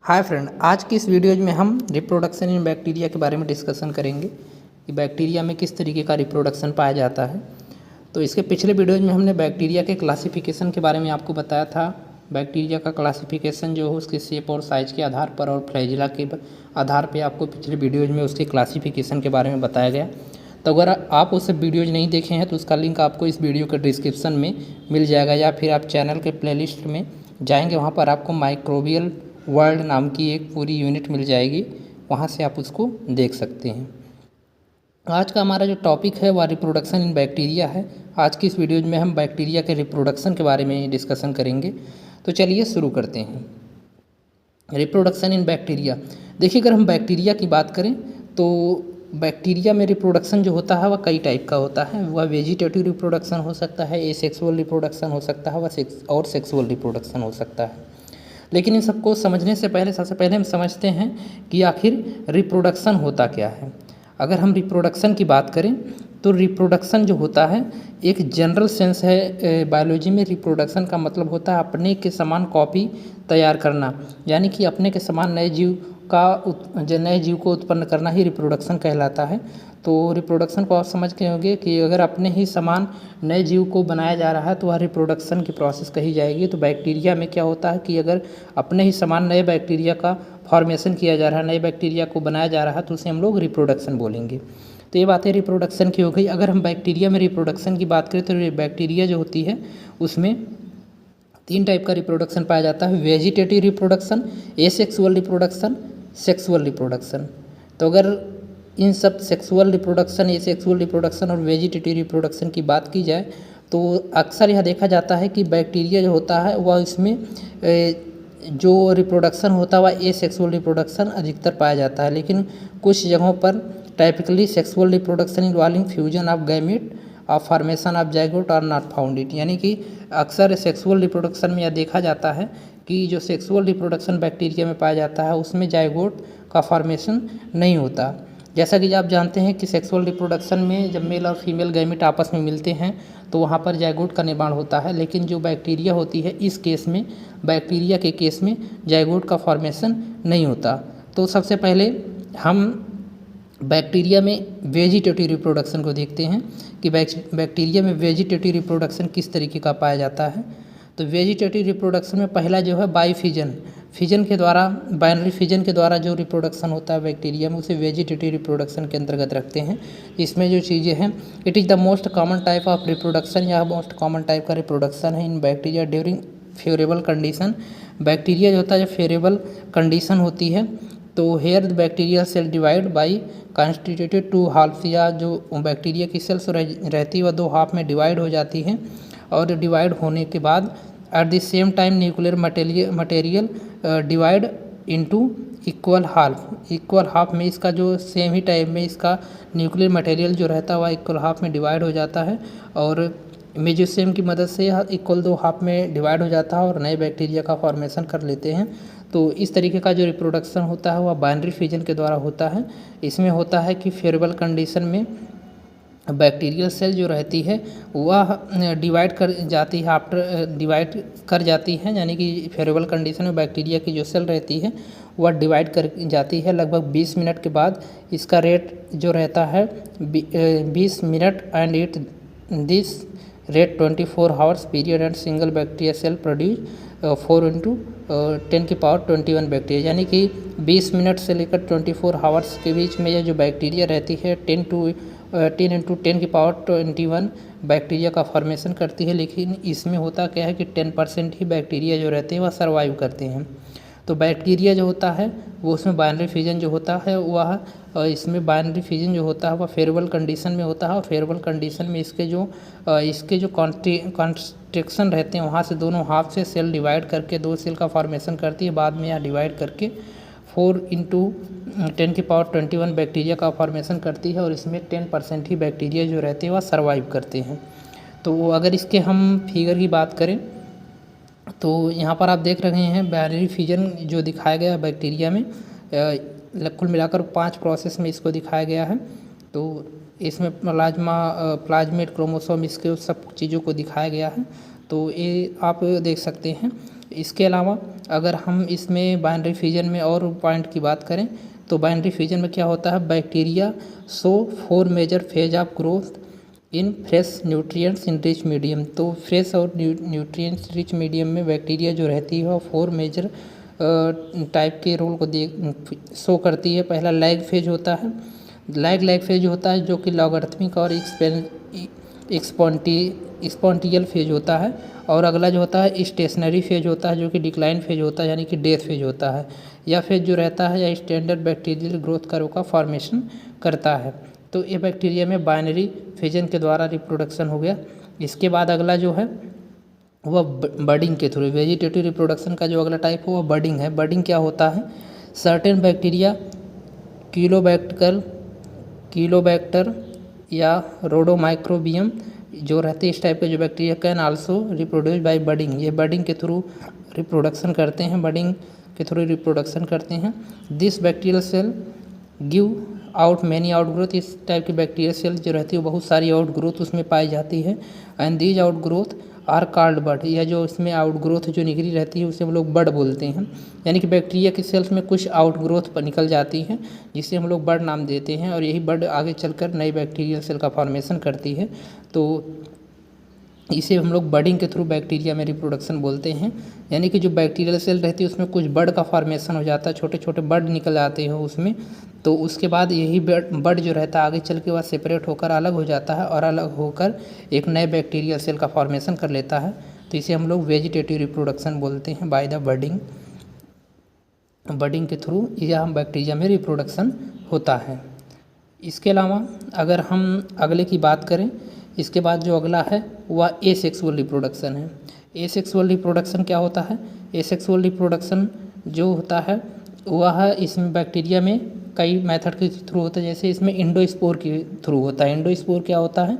Hi friend, आज की इस वीडियो में हम रिप्रोडक्शन इन बैक्टीरिया के बारे में डिस्कशन करेंगे कि बैक्टीरिया में किस तरीके का रिप्रोडक्शन पाया जाता है। तो इसके पिछले वीडियोज में हमने बैक्टीरिया के क्लासिफिकेशन के बारे में आपको बताया था। बैक्टीरिया का क्लासिफिकेशन जो हो उसके शेप और साइज़ के आधार पर और फ्लैजिला के आधार पर आपको पिछले वीडियोज में उसके क्लासिफिकेशन के बारे में बताया गया। तो अगर आप वो सब वीडियोज नहीं देखे हैं तो उसका लिंक आपको इस वीडियो के डिस्क्रिप्शन में मिल जाएगा, या फिर आप चैनल के प्लेलिस्ट में जाएंगे, वहाँ पर आपको माइक्रोबियल वर्ल्ड नाम की एक पूरी यूनिट मिल जाएगी, वहाँ से आप उसको देख सकते हैं। आज का हमारा जो टॉपिक है वह रिप्रोडक्शन इन बैक्टीरिया है। आज की इस वीडियो में हम बैक्टीरिया के रिप्रोडक्शन के बारे में डिस्कशन करेंगे। तो चलिए शुरू करते हैं। रिप्रोडक्शन इन बैक्टीरिया, देखिए अगर हम बैक्टीरिया की बात करें तो बैक्टीरिया में रिप्रोडक्शन जो होता है वह कई टाइप का होता है। वह वेजिटेटिव रिप्रोडक्शन हो सकता है, एसेक्सुअल रिप्रोडक्शन हो सकता है, वह सेक्सुअल रिप्रोडक्शन हो सकता है। लेकिन इन सबको समझने से पहले सबसे पहले हम समझते हैं कि आखिर रिप्रोडक्शन होता क्या है। अगर हम रिप्रोडक्शन की बात करें तो रिप्रोडक्शन जो होता है एक जनरल सेंस है। बायोलॉजी में रिप्रोडक्शन का मतलब होता है अपने के समान कॉपी तैयार करना, यानी कि अपने के समान नए जीव को उत्पन्न करना ही रिप्रोडक्शन कहलाता है। तो रिप्रोडक्शन को आप समझ के होंगे कि अगर अपने ही समान नए जीव को बनाया जा रहा है तो वह रिप्रोडक्शन की प्रोसेस कही जाएगी। तो बैक्टीरिया में क्या होता है कि अगर अपने ही समान नए बैक्टीरिया का फॉर्मेशन किया जा रहा है, नए बैक्टीरिया को बनाया जा रहा है, तो उसे हम लोग रिप्रोडक्शन बोलेंगे। तो ये बातें रिप्रोडक्शन की हो गई। अगर हम बैक्टीरिया में रिप्रोडक्शन की बात करें तो बैक्टीरिया जो होती है उसमें 3 टाइप का रिप्रोडक्शन पाया जाता है: vegetative reproduction, asexual reproduction, sexual reproduction. तो अगर इन सब सेक्सुअल रिप्रोडक्शन, एसेक्सुअल रिप्रोडक्शन और वेजिटेटिव रिप्रोडक्शन की बात की जाए तो अक्सर यह देखा जाता है कि बैक्टीरिया जो होता है वह इसमें जो रिप्रोडक्शन होता है वह एसेक्सुअल रिप्रोडक्शन अधिकतर पाया जाता है। लेकिन कुछ जगहों पर typically sexual reproduction involving fusion of gamete और formation of zygote are not found it, यानी कि अक्सर सेक्सुअल रिप्रोडक्शन में यह देखा जाता है कि जो सेक्सुअल रिप्रोडक्शन बैक्टीरिया में पाया जाता है उसमें जाइगोट का फॉर्मेशन नहीं होता। जैसा कि आप जानते हैं कि सेक्सुअल रिप्रोडक्शन में जब मेल और फीमेल गैमेट आपस में मिलते हैं तो वहाँ पर जाइगोट का निर्माण होता है, लेकिन जो बैक्टीरिया होती है इस केस में, बैक्टीरिया के केस में जाइगोट का फॉर्मेशन नहीं होता। तो सबसे पहले हम बैक्टीरिया में वेजिटेटिव रिप्रोडक्शन को देखते हैं कि बैक्टीरिया में वेजिटेटिव रिप्रोडक्शन किस तरीके का पाया जाता है। तो वेजिटेटिव रिप्रोडक्शन में पहला जो है फिजन के द्वारा, बाइनरी फिजन के द्वारा जो रिप्रोडक्शन होता है बैक्टीरिया में उसे वेजिटेटिव रिप्रोडक्शन के अंतर्गत रखते हैं। इसमें जो चीज़ें हैं, it is the most common type of reproduction, या मोस्ट कॉमन टाइप का रिप्रोडक्शन है in bacteria during favourable condition. Bacteria जो होता है जब फेवरेबल कंडीशन होती है तो here the bacteria cell divide by constituted 2 half, या जो बैक्टीरिया की सेल्स रहती है वह 2 हाफ में डिवाइड हो जाती हैं, और डिवाइड होने के बाद at the same time nuclear material divide into equal half में इसका जो सेम ही टाइम में इसका न्यूक्लियर मटेरियल जो रहता है वह इक्वल हाफ में डिवाइड हो जाता है, और मेजोसेम की मदद से यह इक्वल 2 हाफ में डिवाइड हो जाता है और नए बैक्टीरिया का फॉर्मेशन कर लेते हैं। तो इस तरीके का जो रिप्रोडक्शन होता है वह बाइनरी फिजन के द्वारा होता है। इसमें होता है कि फेवरेबल कंडीशन में बैक्टीरियल सेल जो रहती है वह डिवाइड कर जाती है, डिवाइड कर जाती है, यानी कि फेवरेबल कंडीशन में बैक्टीरिया की जो सेल रहती है वह डिवाइड कर जाती है। लगभग 20 मिनट के बाद इसका रेट जो रहता है 20 minute, and it this rate 24 hours period and single bacteria cell produce 4 × 10⁻21 bacteria, यानी कि 20 मिनट से लेकर 24 आवर्स के बीच में यह जो बैक्टीरिया रहती है 10 × 10⁻21 बैक्टीरिया का फॉर्मेशन करती है। लेकिन इसमें होता क्या है कि 10% ही बैक्टीरिया जो रहते हैं वह सर्वाइव करते हैं। तो बैक्टीरिया जो होता है वो उसमें बाइनरी फिजन जो होता है वह इसमें बाइनरी फिजन जो होता है वह फेवरेबल कंडीशन में होता है, और फेवरेबल कंडीशन में इसके जो कॉन्स्ट्रक्शन रहते हैं वहाँ से दोनों हाफ से सेल डिवाइड करके 2 सेल का फॉर्मेशन करती है। बाद में यह डिवाइड करके 4 × 10⁻21 बैक्टीरिया का फॉर्मेशन करती है, और इसमें 10% ही बैक्टीरिया जो रहते हैं वह सर्वाइव करते हैं। तो अगर इसके हम फिगर की बात करें तो यहाँ पर आप देख रहे हैं बाइनरी फिजन जो दिखाया गया है बैक्टीरिया में, कुल मिलाकर 5 प्रोसेस में इसको दिखाया गया है। तो इसमें प्लाज्मेट, क्रोमोसोम, इसके सब चीज़ों को दिखाया गया है। तो ये आप देख सकते हैं इसके अलावा अगर हम इसमें बाइनरी फिजन में और पॉइंट की बात करें तो बाइनरी फिजन में क्या होता है, bacteria show 4 major phase of growth in fresh nutrients in rich medium. तो फ्रेश और न्यूट्रिएंट्स रिच मीडियम में बैक्टीरिया जो रहती है वो 4 मेजर टाइप के रोल को शो करती है। पहला लैग फेज होता है, लैग फेज होता है जो कि लॉगरिथमिक और एक्सपोनेंशियल फेज होता है, और अगला जो होता है स्टेशनरी फेज होता है जो कि डिक्लाइन फेज होता है यानी कि डेथ फेज होता है। यह फेज जो रहता है या स्टैंडर्ड बैक्टीरियल ग्रोथ कर्व का फॉर्मेशन करता है। तो ये बैक्टीरिया में बाइनरी फिजन के द्वारा रिप्रोडक्शन हो गया। इसके बाद अगला जो है वह बडिंग के थ्रू, वेजिटेटिव रिप्रोडक्शन का जो अगला टाइप है वह बडिंग है। बडिंग क्या होता है, सर्टेन बैक्टीरिया किलोबैक्टर या रोडोमाइक्रोबियम जो रहते हैं इस टाइप के जो bacteria can also reproduce by budding. ये बडिंग के थ्रू रिप्रोडक्शन करते हैं, बडिंग के थ्रू रिप्रोडक्शन करते हैं। This bacterial cell give out many outgrowth. इस टाइप की बैक्टीरियल सेल जो रहती है वो बहुत सारी आउटग्रोथ उसमें पाई जाती है। And these outgrowth are called bud, या जो इसमें आउटग्रोथ जो निकली रहती है उसे हम लोग बड बोलते हैं। यानी कि बैक्टीरिया की सेल्स में कुछ आउटग्रोथ पर निकल जाती है जिसे हम लोग बड नाम देते हैं, और यही बड आगे चलकर नई बैक्टीरियल सेल का फॉर्मेशन करती है। तो इसे हम लोग बडिंग के थ्रू बैक्टीरिया में रिप्रोडक्शन बोलते हैं। यानी कि जो बैक्टीरियल सेल रहती है उसमें कुछ बड का फॉर्मेशन हो जाता है, छोटे छोटे बड निकल आते हैं उसमें। तो उसके बाद यही बड जो रहता है आगे चल के बाद सेपरेट होकर अलग हो जाता है और अलग होकर एक नए बैक्टीरियल सेल का फॉर्मेशन कर लेता है। तो इसे हम लोग वेजिटेटिव रिप्रोडक्शन बोलते हैं बाय द बडिंग के थ्रू यह बैक्टीरिया में रिप्रोडक्शन होता है। इसके अलावा अगर हम अगले की बात करें, इसके बाद जो अगला है वह एसेक्सुअल रिप्रोडक्शन है। एसेक्सुअल रिप्रोडक्शन क्या होता है, एसेक्सुअल रिप्रोडक्शन जो होता है वह इसमें बैक्टीरिया में कई मेथड के थ्रू होता है। जैसे इसमें इंडोस्पोर के थ्रू होता है। इंडोस्पोर क्या होता है,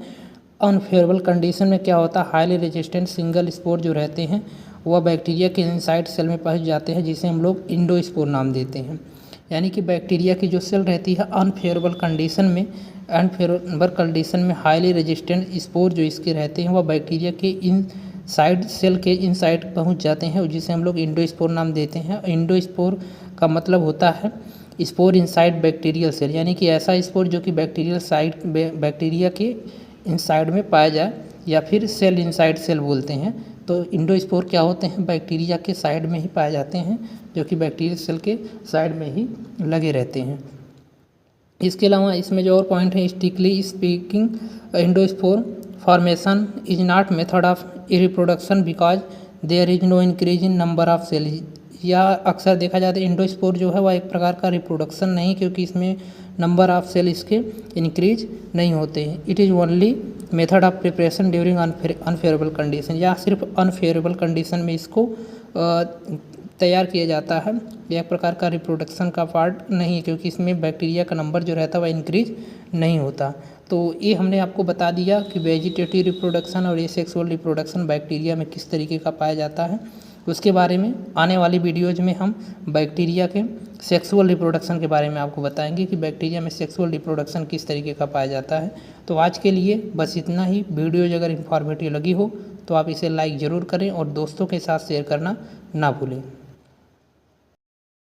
अनफेवरेबल कंडीशन में क्या होता है, हाईली रेजिस्टेंट सिंगल स्पोर जो रहते हैं वह बैक्टीरिया के इनसाइड सेल में पहुंच जाते हैं जिसे हम लोग इंडोस्पोर नाम देते हैं। यानी कि बैक्टीरिया की जो सेल रहती है अनफेवरेबल कंडीशन में हाईली रेजिस्टेंट स्पोर जो इसके रहते हैं वह बैक्टीरिया के इनसाइड सेल के इनसाइड पहुंच जाते हैं जिसे हम लोग इंडोस्पोर नाम देते हैं। इंडोस्पोर का मतलब होता है स्पोर इनसाइड बैक्टीरियल सेल, यानी कि ऐसा स्पोर जो कि बैक्टीरिया के इनसाइड में पाया जाए, या फिर सेल इनसाइड सेल बोलते हैं। तो इंडोस्पोर क्या होते हैं, बैक्टीरिया के साइड में ही पाए जाते हैं जो कि बैक्टीरियल सेल के साइड में ही लगे रहते हैं। इसके अलावा इसमें जो और पॉइंट है, strictly speaking endospore formation is not method of reproduction because there is no increase in number of cell. या अक्सर देखा जाता है इंडोस्पोर जो है वह एक प्रकार का रिप्रोडक्शन नहीं, क्योंकि इसमें नंबर ऑफ सेल इसके इंक्रीज नहीं होते हैं। It is only method of preparation during unfavourable condition, या सिर्फ अनफेवरेबल कंडीशन में इसको तैयार किया जाता है। यह एक प्रकार का रिप्रोडक्शन का पार्ट नहीं है, क्योंकि इसमें बैक्टीरिया का नंबर जो रहता है वह इंक्रीज नहीं होता। तो ये हमने आपको बता दिया कि वेजिटेटिव रिप्रोडक्शन और एसेक्सुअल रिप्रोडक्शन बैक्टीरिया में किस तरीके का पाया जाता है। उसके बारे में आने वाली वीडियोज़ में हम बैक्टीरिया के सेक्सुअल रिप्रोडक्शन के बारे में आपको बताएंगे कि बैक्टीरिया में सेक्सुअल रिप्रोडक्शन किस तरीके का पाया जाता है। तो आज के लिए बस इतना ही। वीडियोज अगर इन्फॉर्मेटिव लगी हो तो आप इसे लाइक ज़रूर करें और दोस्तों के साथ शेयर करना ना भूलें।